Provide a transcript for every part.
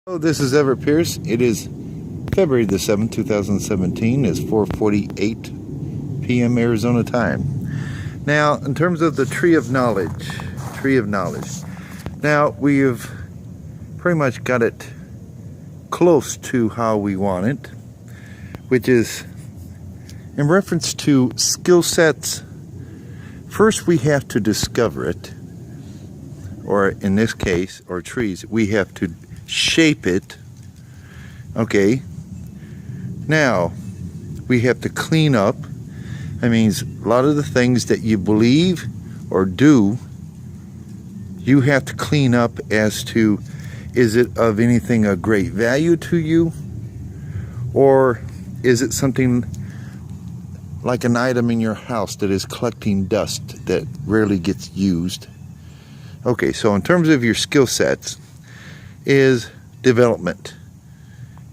Hello, this is Everett Pierce. It is February the 7th, 2017. It's 4:48 p.m. Arizona time. Now, in terms of the tree of knowledge, now we have pretty much got it close to how we want it, which is in reference to skill sets. First, we have to discover it, or in this case, or trees, we have to shape it. Okay, now we have to clean up. That means a lot of the things that you believe or do, you have to clean up as to, is it of anything of great value to you, or is it something like an item in your house that is collecting dust that rarely gets used? Okay, so in terms of your skill sets is development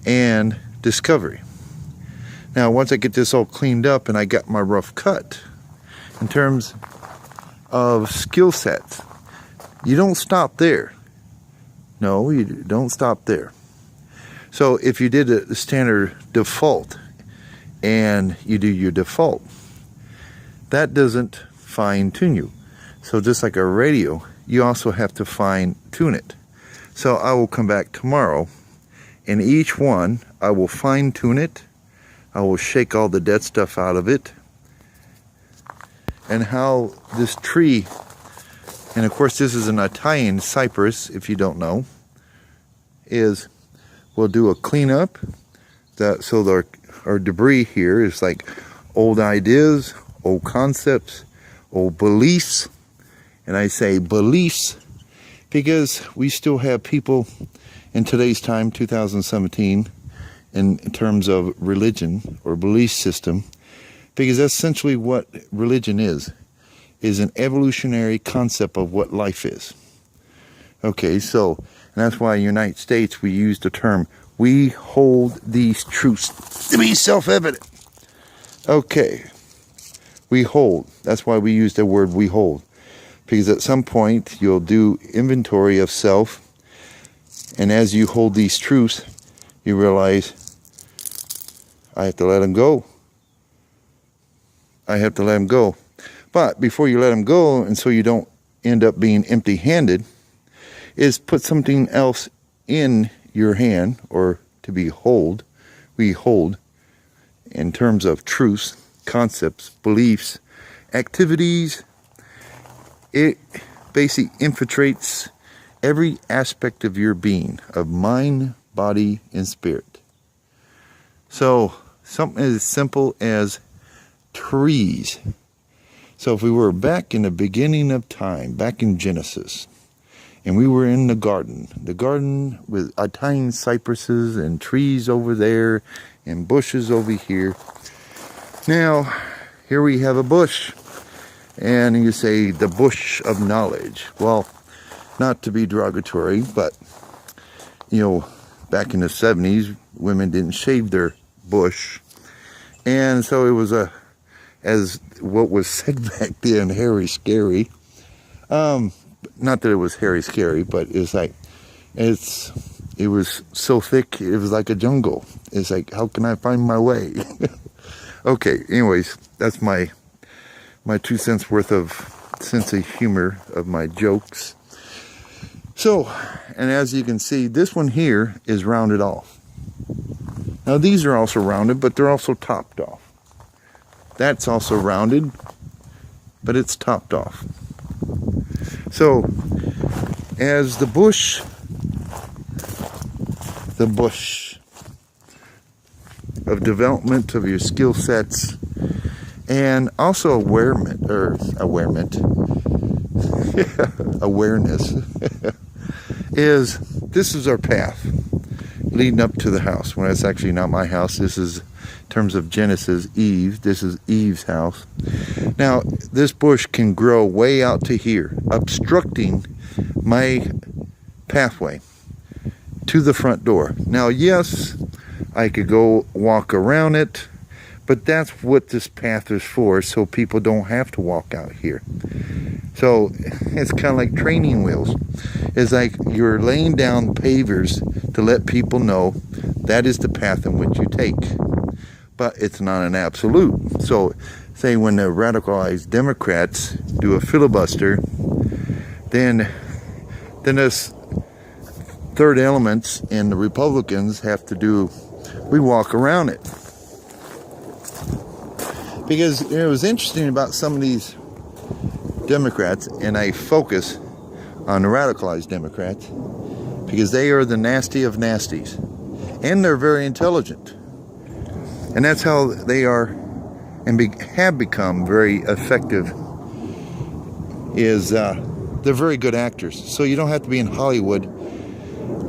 and discovery. Now, once I get this all cleaned up and I got my rough cut, in terms of skill sets, you don't stop there. No, you don't stop there. So if you did the standard default and you do your default, that doesn't fine tune you. So just like a radio, you also have to fine tune it. So I will come back tomorrow, and each one I will fine tune it. I will shake all the dead stuff out of it, and how this tree, and of course this is an Italian cypress if you don't know, is we'll do a cleanup. So our debris here is like old ideas, old concepts, old beliefs. And I say beliefs because we still have people in today's time, 2017, in terms of religion or belief system, because that's essentially what religion is an evolutionary concept of what life is. Okay, so, and that's why in the United States we use the term, we hold these truths to be self-evident. Okay, we hold. That's why we use the word we hold. Because at some point you'll do inventory of self, and as you hold these truths, you realize, I have to let them go. I have to let them go. But before you let them go, and so you don't end up being empty-handed, is put something else in your hand, or to be hold. We hold in terms of truths, concepts, beliefs, activities. It basically infiltrates every aspect of your being, of mind, body, and spirit. So something as simple as trees. So if we were back in the beginning of time, back in Genesis, and we were in the garden with Italian cypresses and trees over there and bushes over here. Now, here we have a bush. And you say the bush of knowledge. Well, not to be derogatory, but, you know, back in the 70s, women didn't shave their bush. And so it was as what was said back then, hairy scary. Not that it was hairy scary, but it's like, it was so thick, it was like a jungle. It's like, how can I find my way? Okay, anyways, that's my 2 cents worth of sense of humor of my jokes. So, and as you can see, this one here is rounded off. Now these are also rounded, but they're also topped off. That's also rounded, but it's topped off. So, as the bush of development of your skill sets, and also awareness is, this is our path leading up to the house. Well, it's actually not my house. This is, in terms of Genesis, Eve. This is Eve's house. Now, this bush can grow way out to here, obstructing my pathway to the front door. Now, yes, I could go walk around it, but that's what this path is for, so people don't have to walk out here. So it's kind of like training wheels. It's like you're laying down pavers to let people know that is the path in which you take. But it's not an absolute. So, say when the radicalized Democrats do a filibuster, then this third elements and the Republicans have to do, we walk around it. Because it was interesting about some of these Democrats, and I focus on the radicalized Democrats, because they are the nasty of nasties. And they're very intelligent. And that's how they are and have become very effective, is they're very good actors. So you don't have to be in Hollywood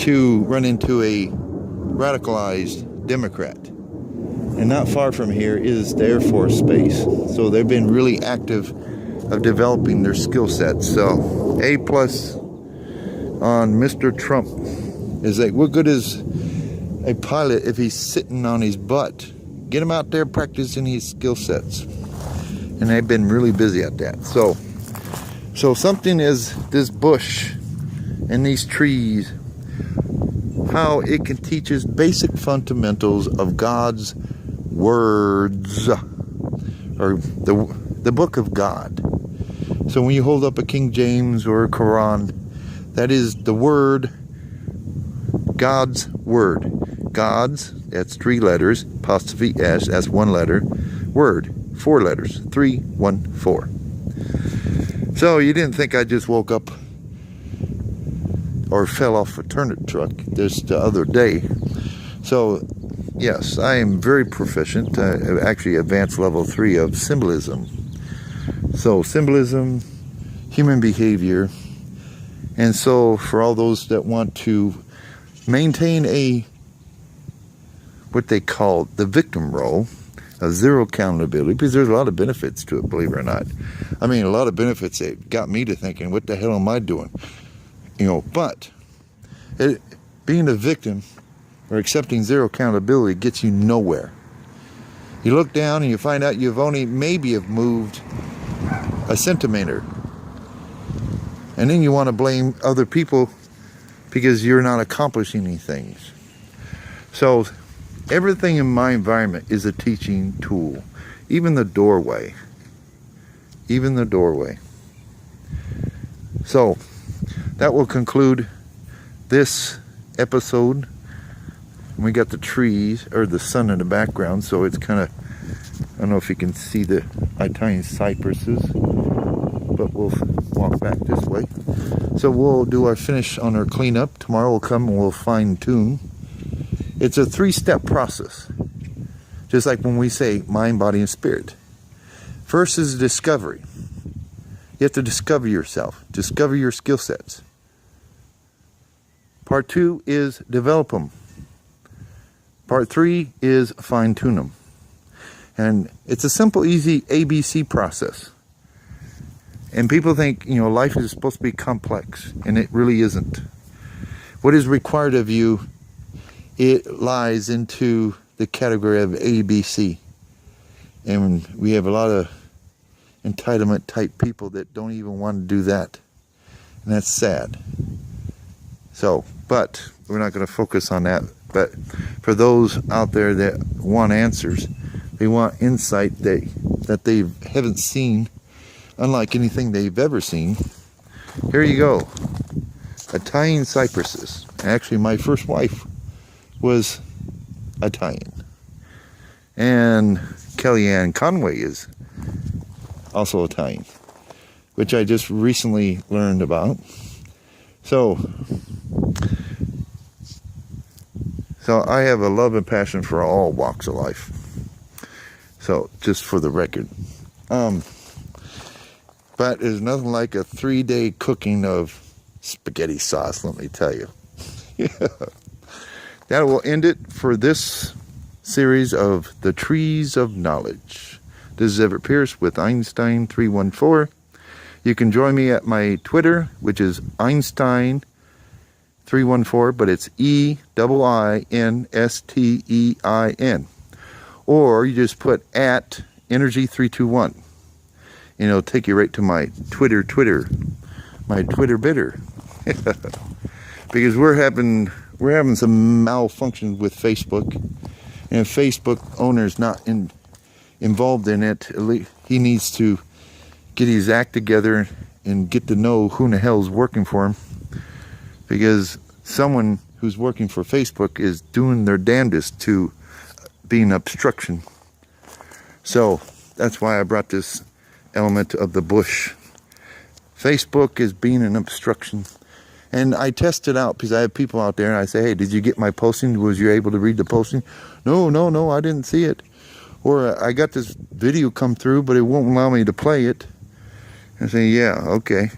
to run into a radicalized Democrat. And not far from here is the Air Force Base. So they've been really active of developing their skill sets. So A+ on Mr. Trump is like, what good is a pilot if he's sitting on his butt? Get him out there practicing his skill sets. And they've been really busy at that. So something is this bush and these trees, how it can teach us basic fundamentals of God's words, or the book of God. So when you hold up a King James or a Quran, that is the word, God's word. God's, that's 3 letters, apostrophe S, that's 1 letter, word, 4 letters, 3, 1, 4. So you didn't think I just woke up or fell off a turnip truck just the other day. So yes, I am very proficient, actually advanced level 3 of symbolism. So symbolism, human behavior, and so for all those that want to maintain what they call the victim role, a zero accountability, because there's a lot of benefits to it, believe it or not. I mean, a lot of benefits that got me to thinking, what the hell am I doing? But being a victim or accepting zero accountability gets you nowhere. You look down and you find out you've only maybe have moved a centimeter. And then you want to blame other people because you're not accomplishing anything. So everything in my environment is a teaching tool. Even the doorway. Even the doorway. So that will conclude this episode. We got the trees, or the sun in the background, so it's kind of, I don't know if you can see the Italian cypresses, but we'll walk back this way. So we'll do our finish on our cleanup. Tomorrow we'll come and we'll fine tune. It's a 3-step process. Just like when we say mind, body, and spirit. First is discovery. You have to discover yourself. Discover your skill sets. Part 2 is develop them. Part 3 is fine tune them. And it's a simple, easy ABC process. And people think, life is supposed to be complex, and it really isn't. What is required of you, it lies into the category of ABC. And we have a lot of entitlement type people that don't even want to do that. And that's sad. So, but we're not going to focus on that. But for those out there that want answers, they want insight that they haven't seen, unlike anything they've ever seen. Here you go. Italian cypresses. Actually, my first wife was Italian. And Kellyanne Conway is also Italian, which I just recently learned about. So I have a love and passion for all walks of life. So, just for the record. But there's nothing like a 3-day cooking of spaghetti sauce, let me tell you. That will end it for this series of The Trees of Knowledge. This is Everett Pierce with Einstein 314. You can join me at my Twitter, which is Einstein 314, but it's EIINSTEIN. Or you just put at Energy321. And it'll take you right to my Twitter, my Twitter bitter. Because we're having we're having some malfunctions with Facebook, and if Facebook owner is not involved in it, at least he needs to get his act together and get to know who in the hell is working for him, because someone who's working for Facebook is doing their damnedest to be an obstruction. So that's why I brought this element of the bush. Facebook is being an obstruction. And I test it out because I have people out there and I say, hey, did you get my posting? Was you able to read the posting? No, I didn't see it. Or I got this video come through, but it won't allow me to play it. I say, yeah, okay.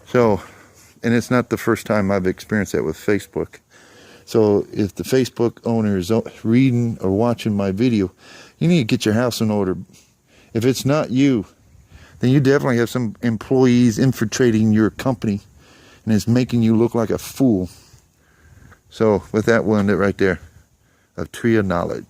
So, and it's not the first time I've experienced that with Facebook. So if the Facebook owner is reading or watching my video, you need to get your house in order. If it's not you, then you definitely have some employees infiltrating your company and it's making you look like a fool. So with that, we'll end it right there. A tree of knowledge.